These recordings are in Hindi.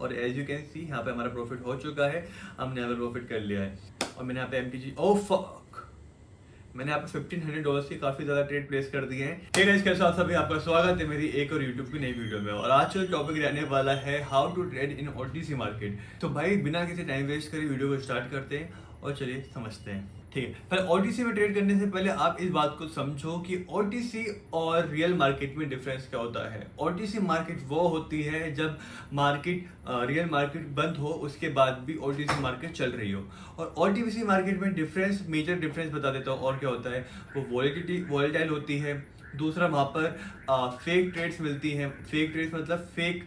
और एज यू कैन सी यहाँ पे हमारा प्रॉफिट हो चुका है, हमने यहाँ पे प्रॉफिट कर लिया है। और मैंने यहाँ पे MTG ओह फक, मैंने यहाँ पे $1500 की काफी ज्यादा ट्रेड प्लेस कर दिए हैं। ठीक है, इसके साथ सभी आपका स्वागत है मेरी एक और यूट्यूब की नई वीडियो में। और आज का टॉपिक रहने वाला है how to trade in OTC market. तो भाई बिना किसी टाइम वेस्ट करे वीडियो को स्टार्ट करते हैं और चलिए समझते हैं। ठीक है, पर OTC में ट्रेड करने से पहले आप इस बात को समझो कि OTC और रियल मार्केट में डिफरेंस क्या होता है। OTC मार्केट वो होती है जब मार्केट रियल मार्केट बंद हो उसके बाद भी OTC मार्केट चल रही हो। और OTC मार्केट में डिफरेंस, मेजर डिफरेंस बता देता हूँ और क्या होता है। वो वॉलेटाइल होती है। दूसरा वहाँ पर फेक ट्रेड्स मिलती हैं। फेक ट्रेड्स मतलब फेक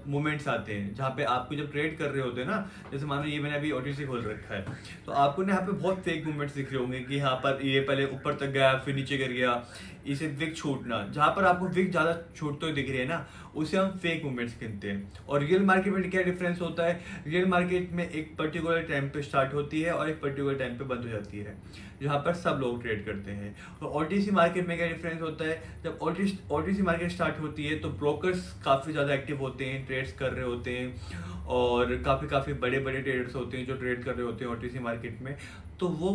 मूवमेंट्स आते हैं जहाँ पे आपको जब ट्रेड कर रहे होते हैं ना, जैसे मानो ये मैंने अभी OTC खोल रखा है तो आपको ना यहाँ पे बहुत फेक मूवमेंट्स दिख रहे होंगे कि यहाँ पर ये पहले ऊपर तक गया फिर नीचे गिर गया, इसे विक छूटना। जहाँ पर आपको विक ज़्यादा छूटते हुए दिख रही है ना, उसे हम फेक मूवमेंट्स गिनते हैं। और रियल मार्केट में क्या डिफरेंस होता है, रियल मार्केट में एक पर्टिकुलर टाइम पे स्टार्ट होती है और एक पर्टिकुलर टाइम पे बंद हो जाती है, जहाँ पर सब लोग ट्रेड करते हैं। और OTC मार्केट में क्या डिफरेंस होता है, जब OTC मार्केट स्टार्ट होती है तो ब्रोकर्स काफ़ी ज़्यादा एक्टिव होते हैं, ट्रेड्स कर रहे होते हैं और काफ़ी बड़े ट्रेडर्स होते हैं जो ट्रेड कर रहे होते हैं OTC मार्केट में। तो वो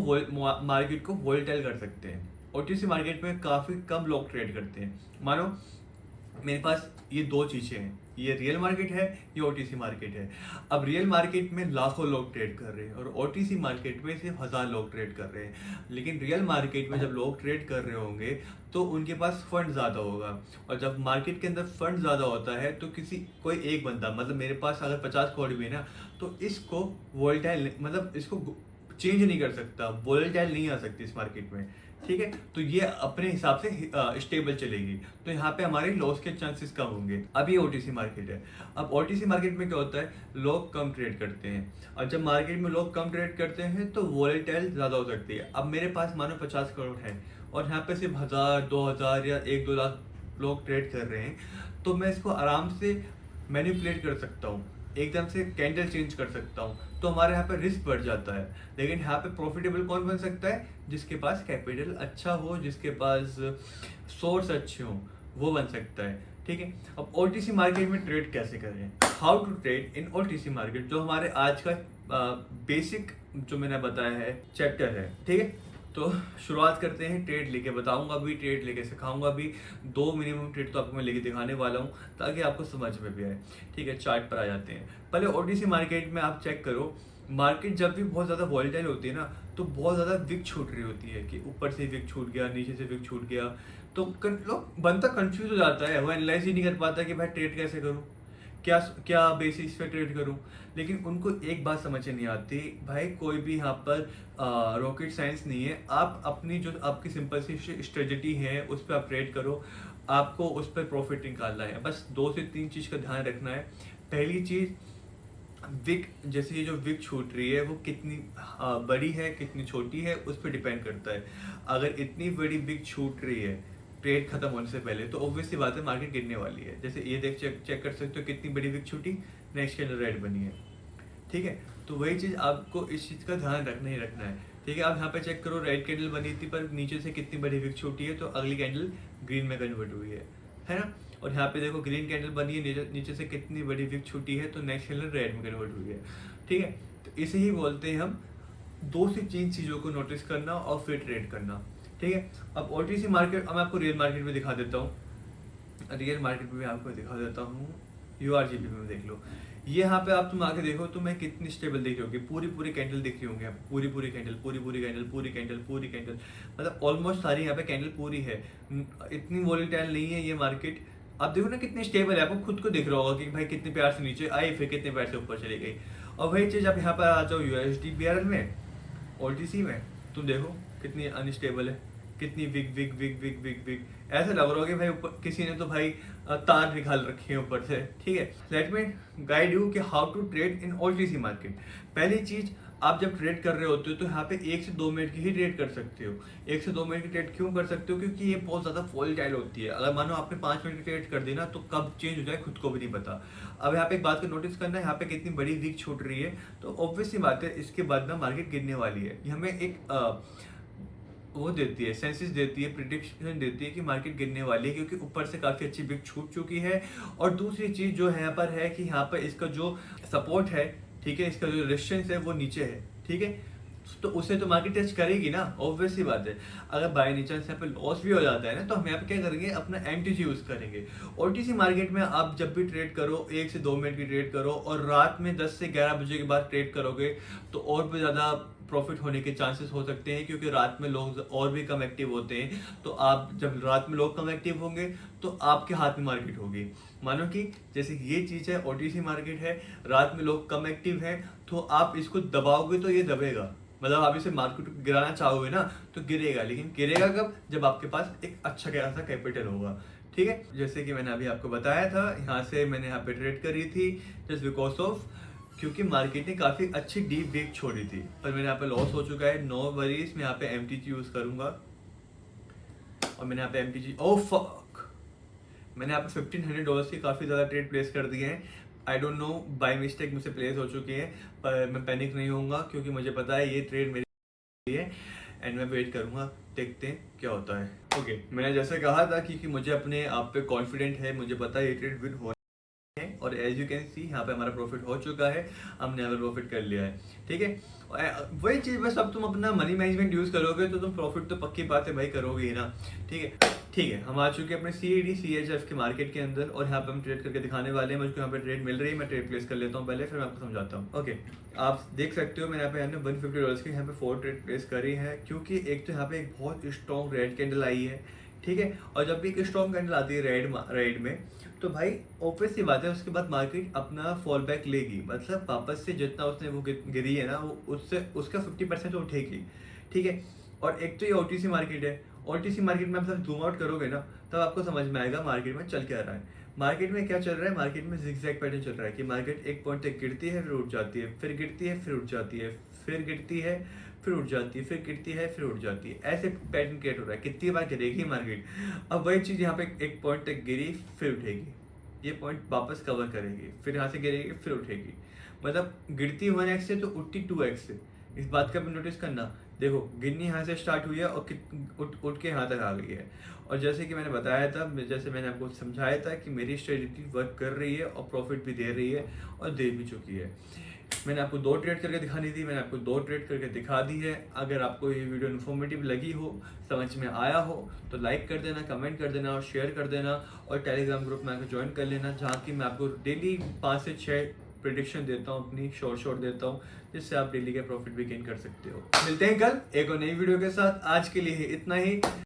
मार्केट को वोलेटाइल कर सकते हैं। OTC मार्केट में काफ़ी कम लोग ट्रेड करते हैं। मानो मेरे पास ये दो चीज़ें हैं, ये रियल मार्केट है, ये OTC मार्केट है। अब रियल मार्केट में लाखों लोग ट्रेड कर रहे हैं और OTC मार्केट में सिर्फ 1000 लोग ट्रेड कर रहे हैं। लेकिन रियल मार्केट में जब लोग ट्रेड कर रहे होंगे तो उनके पास फंड ज़्यादा होगा। और जब मार्केट के अंदर फंड ज़्यादा होता है तो कोई एक बंदा, मतलब मेरे पास अगर 50 करोड़ भी है ना, तो इसको वोलेटाइल मतलब इसको चेंज नहीं कर सकता, वोलेटाइल नहीं आ सकती इस मार्केट में। ठीक है, तो ये अपने हिसाब से स्टेबल चलेगी, तो यहाँ पे हमारे लॉस के चांसेस कम होंगे। अब ये OTC मार्केट है। अब OTC मार्केट में क्या होता है, लोग कम ट्रेड करते हैं और जब मार्केट में लोग कम ट्रेड करते हैं तो वोलेटाइल ज़्यादा हो सकती है। अब मेरे पास मानो 50 करोड़ है और यहाँ पे सिर्फ 1000, 2000 या 1-2 लाख लोग ट्रेड कर रहे हैं, तो मैं इसको आराम से मैनिपुलेट कर सकता हूँ, एकदम से कैंडल चेंज कर सकता हूँ। तो हमारे यहाँ पे रिस्क बढ़ जाता है। लेकिन यहाँ पे प्रॉफिटेबल कौन बन सकता है, जिसके पास कैपिटल अच्छा हो, जिसके पास सोर्स अच्छे हो, वो बन सकता है। ठीक है, अब OTC मार्केट में ट्रेड कैसे करें, how to trade in OTC market, जो हमारे आज का बेसिक जो मैंने बताया है चैप्टर है। ठीक है, तो शुरुआत करते हैं। ट्रेड लेके बताऊंगा भी, ट्रेड लेके सिखाऊंगा भी। 2 मिनिमम ट्रेड तो आपको मैं लेके दिखाने वाला हूँ ताकि आपको समझ में भी आए। ठीक है, चार्ट पर आ जाते हैं। पहले OTC मार्केट में आप चेक करो, मार्केट जब भी बहुत ज़्यादा वॉलेटाइल होती है ना, तो बहुत ज़्यादा विक छूट रही होती है कि ऊपर से विक छूट गया, नीचे से विक छूट गया। तो लोग बंदा कंफ्यूज हो जाता है, वो एनालाइज ही नहीं कर पाता कि भाई ट्रेड कैसे करूँ, क्या बेसिस पे ट्रेड करूं। लेकिन उनको एक बात समझ नहीं आती, भाई कोई भी यहाँ पर रॉकेट साइंस नहीं है। आप अपनी जो आपकी सिंपल सी स्ट्रेटजी है उस पर आप ट्रेड करो, आपको उस पर प्रॉफिट निकालना है। बस 2 से 3 चीज़ का ध्यान रखना है। पहली चीज़, विक, जैसे ये जो विक छूट रही है वो कितनी बड़ी है कितनी छोटी है उस पर डिपेंड करता है। अगर इतनी बड़ी विक छूट रही है ट्रेड खत्म होने से पहले, तो ऑब्वियसली बात है मार्केट गिरने वाली है। जैसे ये चेक कर सकते हो कितनी बड़ी विक छूटी, नेक्स्ट कैंडल रेड बनी है। ठीक है, तो वही चीज़ आपको इस चीज़ का ध्यान रखना ही रखना है। ठीक है, आप यहाँ पे चेक करो, रेड कैंडल बनी थी पर नीचे से कितनी बड़ी विक छूटी है, तो अगली कैंडल ग्रीन में कन्वर्ट हुई है ना। और यहाँ पे देखो ग्रीन कैंडल बनी है, नीचे से कितनी बड़ी विक छूटी है, तो नेक्स्ट कैंडल रेड में कन्वर्ट हुई है। ठीक है, तो इसे ही बोलते हैं हम 2 से 3 चीज़ों को नोटिस करना और फिर ट्रेड करना। ठीक है, अब OTC मार्केट, अब मैं आपको रियल मार्केट में दिखा देता हूँ। रियल मार्केट में आपको दिखा देता हूँ, URGB में देख लो। ये यहाँ पे आप तुम आके देखो तो मैं कितनी स्टेबल दिख रही होगी, पूरी कैंडल दिख रही होंगी आप, पूरी कैंडल, पूरी कैंडल, मतलब ऑलमोस्ट सारी यहाँ पे कैंडल पूरी है। इतनी वॉलेटाइल नहीं है ये मार्केट। आप देखो ना कितनी स्टेबल है, आपको खुद को दिख रहा होगा कि भाई कितने प्यार से नीचे आई फिर कितने प्यार से ऊपर चली गई। और वही चीज़ आप यहाँ पर आ जाओ USD BRL में, OTC में, तुम देखो कितनी अनस्टेबल है, कितनी विक। ऐसा लग रहा है कि भाई ऊपर किसी ने तो भाई तार निकाल रखी है ऊपर से। ठीक है, लेट मी गाइड यू कि how to trade in OTC market. पहली चीज, आप जब ट्रेड कर रहे होते हो तो यहाँ पे 1 से 2 मिनट की ही ट्रेड कर सकते हो। 1 से 2 मिनट की ट्रेड क्यों कर सकते हो, क्योंकि ये बहुत ज़्यादा वॉलेटाइल होती है। अगर मानो आपने 5 मिनट की ट्रेड कर दी ना, तो कब चेंज हो जाए खुद को भी नहीं पता। अब यहाँ पे एक बात को नोटिस करना है, यहाँ पे कितनी बड़ी वीक छूट रही है, तो ऑब्वियसली बात है इसके बाद ना मार्केट गिरने वाली है। हमें एक वो देती है, सेंसिस देती है, प्रिडिक्शन देती है कि मार्केट गिरने वाली है, क्योंकि ऊपर से काफ़ी अच्छी बिग छूट चुकी है। और दूसरी चीज़ जो है यहाँ पर है कि यहाँ पर इसका जो सपोर्ट है, ठीक है, इसका जो रेजिस्टेंस है वो नीचे है, ठीक है, तो उसे तो मार्केट टेस्ट करेगी ना, ऑब्वियस सी बात है। अगर बाय नेचर यहाँ पे लॉस भी हो जाता है ना, तो हम यहाँ पे क्या करेंगे, अपना एमटीजी यूज़ करेंगे। ओटीसी मार्केट में आप जब भी ट्रेड करो 1 से 2 मिनट की ट्रेड करो, और रात में 10 से 11 बजे के बाद ट्रेड करोगे तो और भी ज़्यादा प्रॉफिट होने के चांसेस हो सकते हैं, क्योंकि रात में लोग और भी कम एक्टिव होते हैं। तो आप जब रात में लोग कम एक्टिव होंगे तो आपके हाथ में मार्केट होगी। मानो कि जैसे ये चीज़ है, ओटीसी मार्केट है, रात में लोग कम एक्टिव हैं, तो आप इसको दबाओगे तो ये दबेगा। मतलब आप इसे मार्केट गिराना चाहोगे ना तो गिरेगा, लेकिन गिरेगा कब, जब आपके पास एक अच्छा खासा कैपिटल होगा, ठीक है। जैसे कि मैंने अभी आपको बताया था, यहाँ से मैंने यहाँ पे ट्रेड करी थी जस्ट बिकॉज ऑफ, क्योंकि मार्केट ने काफ़ी अच्छी डीप वेक छोड़ी थी, पर मेरे यहाँ पे लॉस हो चुका है। नो वरीज, मैं यहाँ पे एमटीजी यूज़ करूँगा, और मैंने यहाँ पे एमटीजी, ओह फक, मैंने यहाँ पे $1500 की काफ़ी ज़्यादा ट्रेड प्लेस कर दिए हैं। I don't know, by mistake मुझसे प्लेस हो चुकी है, पर मैं पैनिक नहीं होऊंगा, क्योंकि मुझे पता है ये ट्रेड मेरी है, एंड मैं वेट करूंगा, देखते हैं क्या होता है। ओके, मैंने जैसे कहा था कि मुझे अपने आप पे कॉन्फिडेंट है, मुझे पता है ये ट्रेड विन हो, और एज यू कैन सी यहाँ पे हमारा प्रॉफिट हो चुका है, हमने अगर प्रॉफिट कर लिया है, ठीक है। वही चीज़, बस अब तुम अपना मनी मैनेजमेंट यूज़ करोगे तो तुम प्रॉफिट तो पक्की बात है भाई करोगे ही ना, ठीक है। ठीक है, हम आ चुके हैं अपने CAD CHF के मार्केट के अंदर, और यहाँ पे हम ट्रेड करके दिखाने वाले हैं। मुझको यहाँ पे ट्रेड मिल रही है, मैं ट्रेड प्लेस कर लेता हूँ पहले, फिर मैं आपको समझाता हूँ। ओके, आप देख सकते हो मैंने यहाँ पे $150 की यहाँ पे 4 ट्रेड प्लेस करी है, क्योंकि एक तो यहाँ पे एक बहुत स्ट्रॉन्ग रेड कैंडल आई है, ठीक है। और जब भी एक स्ट्रॉन्ग कैंडल आती है रेड में, तो भाई ऑब्वियस सी बात है उसके बाद मार्केट अपना फॉल बैक लेगी, मतलब वापस से जितना उसने वो गिरी है ना, वो उससे उसका 50% तो उठेगी, ठीक है। और एक तो ये ओटीसी मार्केट है, ओटीसी मार्केट में आप सब जूम आउट करोगे ना, तब आपको समझ में आएगा मार्केट में चल क्या रहा है। मार्केट में क्या चल रहा है, मार्केट में जिगजैग पैटर्न चल रहा है कि मार्केट एक पॉइंट तक गिरती है, फिर उठ जाती है, फिर गिरती है, फिर उठ जाती है, फिर गिरती है, फिर उठ जाती है, फिर गिरती है, फिर उठ जाती है, ऐसे पैटर्न क्रिएट हो रहा है। कितनी बार गिरेगी मार्केट, अब वही चीज़ यहाँ पे एक पॉइंट तक गिरी, फिर उठेगी, ये पॉइंट वापस कवर करेगी, फिर यहाँ से गिरेगी, फिर उठेगी। मतलब गिरती 1x से तो उठती 2x से, इस बात का भी नोटिस करना। देखो, गिरनी यहाँ से स्टार्ट हुई है और उठ के यहाँ तक आ गई है। और जैसे कि मैंने बताया था, जैसे मैंने आपको समझाया था कि मेरी स्ट्रेटजी वर्क कर रही है और प्रॉफिट भी दे रही है, और दे भी चुकी है। मैंने आपको 2 ट्रेड करके दिखानी थी, मैंने आपको 2 ट्रेड करके दिखा दी है। अगर आपको ये वीडियो इन्फॉर्मेटिव लगी हो, समझ में आया हो, तो लाइक कर देना, कमेंट कर देना और शेयर कर देना, और टेलीग्राम ग्रुप में आकर ज्वाइन कर लेना, जहाँ की मैं आपको डेली 5 से 6 प्रेडिक्शन देता हूँ, अपनी शॉर्ट देता हूँ, जिससे आप डेली का प्रॉफिट भी गेन कर सकते हो। मिलते हैं कल एक और नई वीडियो के साथ, आज के लिए इतना ही।